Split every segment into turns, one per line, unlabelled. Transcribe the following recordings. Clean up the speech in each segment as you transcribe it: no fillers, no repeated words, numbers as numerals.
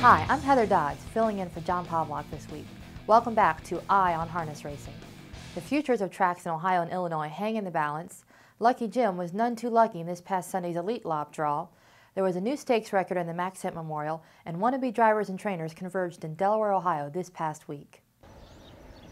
Hi, I'm Heather Dodds, filling in for John Pavlak this week. Welcome back to Eye on Harness Racing. The futures of tracks in Ohio and Illinois hang in the balance. Lucky Jim was none too lucky in this past Sunday's Elitlopp draw. There was a new stakes record in the Max Hent Memorial, and wannabe drivers and trainers converged in Delaware, Ohio this past week.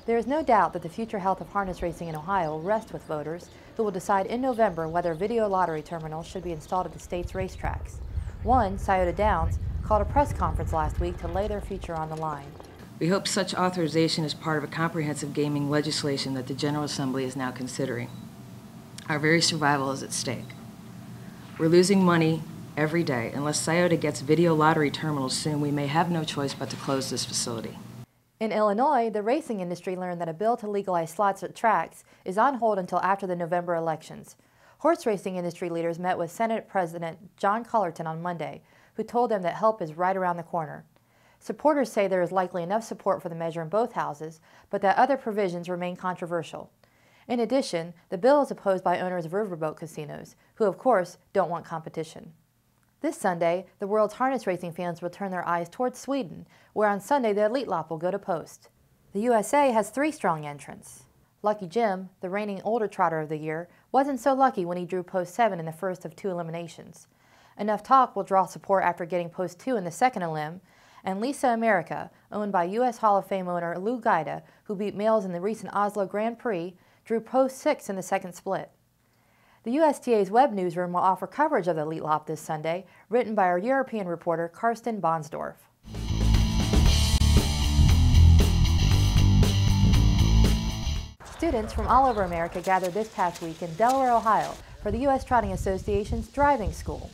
There is no doubt that the future health of harness racing in Ohio will rest with voters, who will decide in November whether video lottery terminals should be installed at the state's racetracks. One, Scioto Downs, called a press conference last week to lay their future on the line.
We hope such authorization is part of a comprehensive gaming legislation that the General Assembly is now considering. Our very survival is at stake. We're losing money every day. Unless Scioto gets video lottery terminals soon, we may have no choice but to close this facility.
In Illinois, the racing industry learned that a bill to legalize slots at tracks is on hold until after the November elections. Horse racing industry leaders met with Senate President John Cullerton on Monday, who told them that help is right around the corner. Supporters say there is likely enough support for the measure in both houses, but that other provisions remain controversial. In addition, the bill is opposed by owners of riverboat casinos, who of course don't want competition. This Sunday, the world's harness racing fans will turn their eyes towards Sweden, where on Sunday the Elitlopp will go to post. The USA has 3 strong entrants. Lucky Jim, the reigning older trotter of the year, wasn't so lucky when he drew post 7 in the first of 2 eliminations. Enough Talk will draw support after getting post 2 in the second elim, and Lisa America, owned by U.S. Hall of Fame owner Lou Gaida, who beat males in the recent Oslo Grand Prix, drew post 6 in the second split. The USTA's web newsroom will offer coverage of the Elitlopp this Sunday, written by our European reporter Karsten Bonsdorf. Students from all over America gathered this past week in Delaware, Ohio for the U.S. Trotting Association's driving school.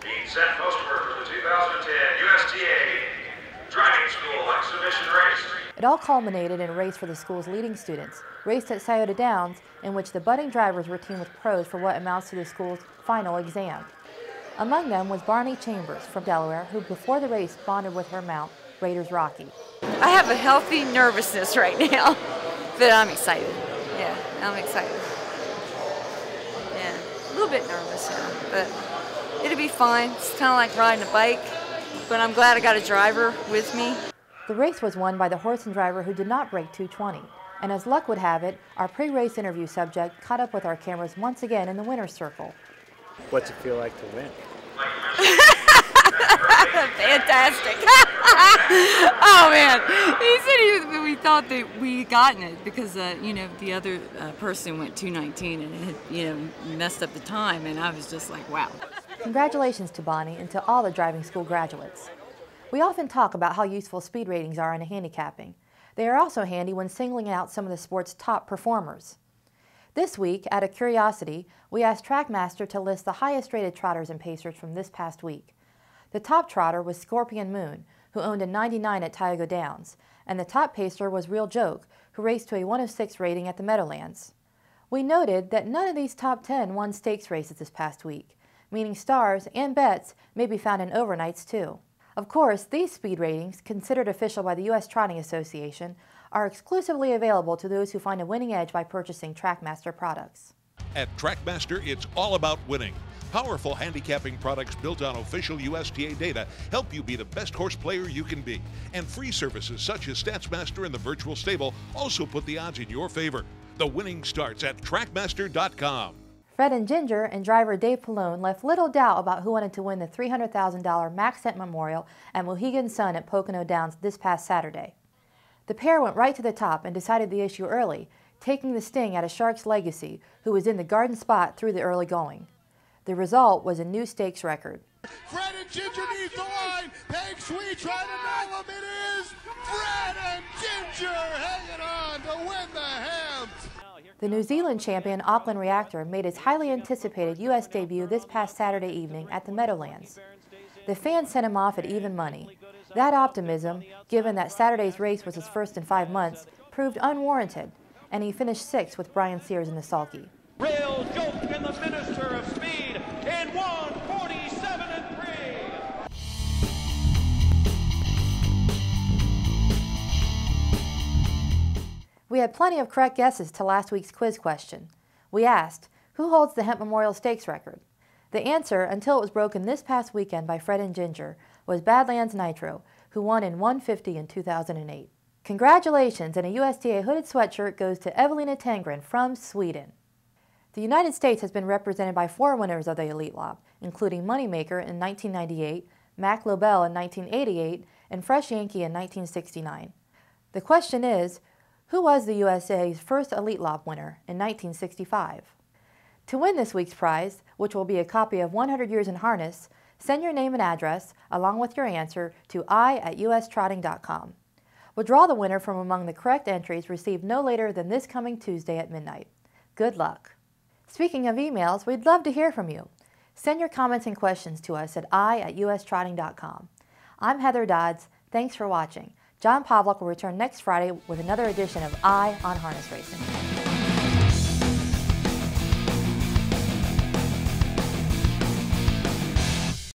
Being set postmark for the 2010 USTA Driving School Exhibition Race.
It all culminated in a race for the school's leading students, raced at Scioto Downs, in which the budding drivers were teamed with pros for what amounts to the school's final exam. Among them was Barney Chambers from Delaware, who before the race bonded with her mount, Raiders Rocky.
I have a healthy nervousness right now, but I'm excited. Yeah, I'm excited. Yeah, a little bit nervous now, but it'll be fine. It's kind of like riding a bike, but I'm glad I got a driver with me.
The race was won by the horse and driver who did not break 2:20. And as luck would have it, our pre-race interview subject caught up with our cameras once again in the winner's circle.
What's it feel like to win?
Fantastic. Oh man, he said we thought that we gotten it because the other person went 2:19 and it had messed up the time, and I was just like, wow.
Congratulations to Bonnie and to all the driving school graduates. We often talk about how useful speed ratings are in handicapping. They are also handy when singling out some of the sport's top performers. This week, out of curiosity, we asked Trackmaster to list the highest-rated trotters and pacers from this past week. The top trotter was Scorpion Moon, who owned a 99 at Tioga Downs, and the top pacer was Real Joke, who raced to a 106 rating at the Meadowlands. We noted that none of these top 10 won stakes races this past week, meaning stars and bets may be found in overnights too. Of course, these speed ratings, considered official by the U.S. Trotting Association, are exclusively available to those who find a winning edge by purchasing Trackmaster products.
At Trackmaster, it's all about winning. Powerful handicapping products built on official USTA data help you be the best horse player you can be. And free services such as StatsMaster and the Virtual Stable also put the odds in your favor. The winning starts at Trackmaster.com.
Fred and Ginger and driver Dave Pallone left little doubt about who wanted to win the $300,000 Max Hent Memorial at Hegan Sun at Pocono Downs this past Saturday. The pair went right to the top and decided the issue early, taking the sting out of Shark's Legacy, who was in the garden spot through the early going. The result was a new stakes record.
Fred and Ginger needs the line. Peg Sweet trying to nail him. It is Fred and Ginger hanging on to win the Hent.
The New Zealand champion Auckland Reactor made its highly anticipated U.S. debut this past Saturday evening at the Meadowlands. The fans sent him off at even money. That optimism, given that Saturday's race was his first in 5 months, proved unwarranted, and he finished 6th with Brian Sears in the sulky.
Real Joke and the Minister of Speed in 1:47 and 3.
We had plenty of correct guesses to last week's quiz question. We asked, who holds the Hent Memorial Stakes record? The answer, until it was broken this past weekend by Fred and Ginger, was Badlands Nitro, who who won in 150 in 2008. Congratulations, and a USTA hooded sweatshirt goes to Evelina Tengren from Sweden. The United States has been represented by 4 winners of the Elitlopp, including Moneymaker in 1998, Mac Lobel in 1988, and Fresh Yankee in 1969. The question is, who was the USA's first Elitlopp winner in 1965? To win this week's prize, which will be a copy of 100 Years in Harness, send your name and address, along with your answer, to I@ustrotting.com. We'll draw the winner from among the correct entries received no later than this coming Tuesday at midnight. Good luck. Speaking of emails, we'd love to hear from you. Send your comments and questions to us at I@ustrotting.com. I'm Heather Dodds. Thanks for watching. John Pavlik will return next Friday with another edition of Eye on Harness Racing.